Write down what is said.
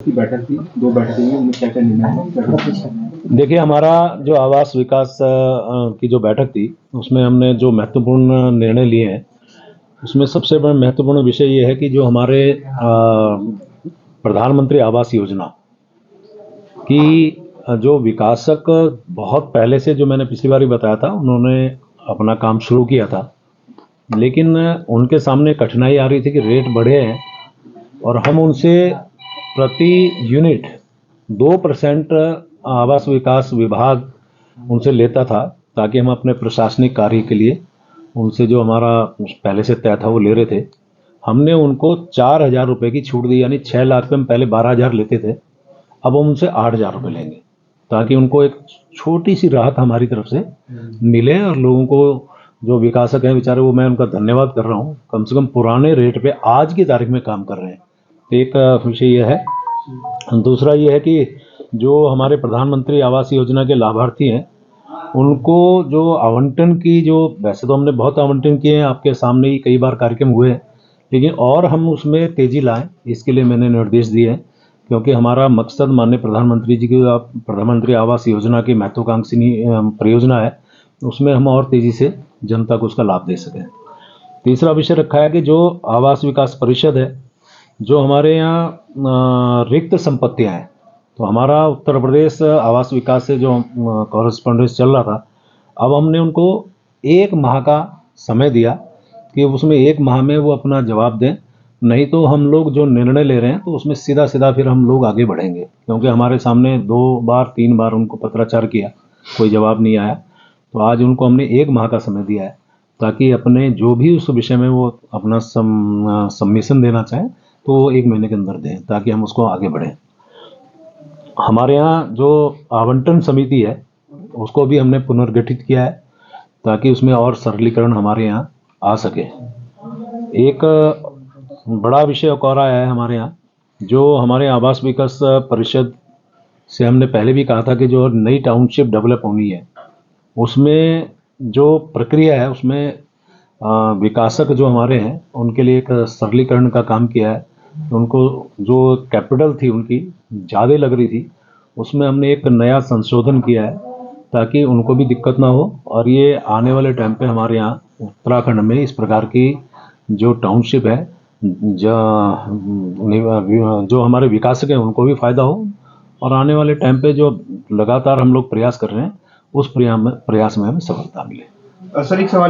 की बैठक थी, 2 बैठकें हुई, उनमें क्या-क्या निर्णय? देखिए, हमारा जो आवास विकास की जो बैठक थी, उसमें हमने जो महत्वपूर्ण निर्णय लिए हैं, उसमें सबसे बड़ा महत्वपूर्ण विषय ये है कि जो हमारे प्रधानमंत्री आवास योजना की जो विकासक बहुत पहले से, जो मैंने पिछली बार ही बताया था, उन्होंने अपना काम शुरू किया था, लेकिन उनके सामने कठिनाई आ रही थी कि रेट बढ़े हैं और हम उनसे प्रति यूनिट 2% आवास विकास विभाग उनसे लेता था, ताकि हम अपने प्रशासनिक कार्य के लिए उनसे जो हमारा पहले से तय था वो ले रहे थे। हमने उनको 4,000 रुपये की छूट दी, यानी 6 लाख पे हम पहले 12,000 लेते थे, अब हम उनसे 8,000 रुपये लेंगे, ताकि उनको एक छोटी सी राहत हमारी तरफ से मिले। और लोगों को, जो विकासक हैं बेचारे, वो मैं उनका धन्यवाद कर रहा हूँ, कम से कम पुराने रेट पे आज की तारीख में काम कर रहे हैं। एक विषय यह है। दूसरा ये है कि जो हमारे प्रधानमंत्री आवास योजना के लाभार्थी हैं, उनको जो आवंटन की, जो वैसे तो हमने बहुत आवंटन किए हैं, आपके सामने ही कई बार कार्यक्रम हुए हैं, लेकिन और हम उसमें तेज़ी लाएं, इसके लिए मैंने निर्देश दिए हैं, क्योंकि हमारा मकसद माननीय प्रधानमंत्री जी की प्रधानमंत्री आवास योजना की महत्वाकांक्षी परियोजना है, उसमें हम और तेज़ी से जनता को उसका लाभ दे सकें। तीसरा विषय रखा है कि जो आवास विकास परिषद है, जो हमारे यहाँ रिक्त संपत्तियाँ हैं, तो हमारा उत्तर प्रदेश आवास विकास से जो कॉरेस्पॉन्डेंस चल रहा था, अब हमने उनको 1 माह का समय दिया कि उसमें 1 माह में वो अपना जवाब दें, नहीं तो हम लोग जो निर्णय ले रहे हैं तो उसमें सीधा सीधा फिर हम लोग आगे बढ़ेंगे, क्योंकि हमारे सामने 2 बार 3 बार उनको पत्राचार किया, कोई जवाब नहीं आया। तो आज उनको हमने 1 माह का समय दिया है, ताकि अपने जो भी उस विषय में वो अपना सबमिशन देना चाहें तो 1 महीने के अंदर दें, ताकि हम उसको आगे बढ़ें। हमारे यहाँ जो आवंटन समिति है, उसको भी हमने पुनर्गठित किया है, ताकि उसमें और सरलीकरण हमारे यहाँ आ सके। एक बड़ा विषय और आया है हमारे यहाँ, जो हमारे आवास विकास परिषद से हमने पहले भी कहा था कि जो नई टाउनशिप डेवलप होनी है, उसमें जो प्रक्रिया है, उसमें विकासक जो हमारे हैं, उनके लिए एक सरलीकरण का काम किया है। उनको जो कैपिटल थी उनकी ज़्यादा लग रही थी, उसमें हमने एक नया संशोधन किया है, ताकि उनको भी दिक्कत ना हो। और ये आने वाले टाइम पे हमारे यहाँ उत्तराखंड में इस प्रकार की जो टाउनशिप है, जो हमारे विकासक हैं, उनको भी फ़ायदा हो, और आने वाले टाइम पे जो लगातार हम लोग प्रयास कर रहे हैं, उस प्रयास में हमें सफलता मिले। सर, एक सवाल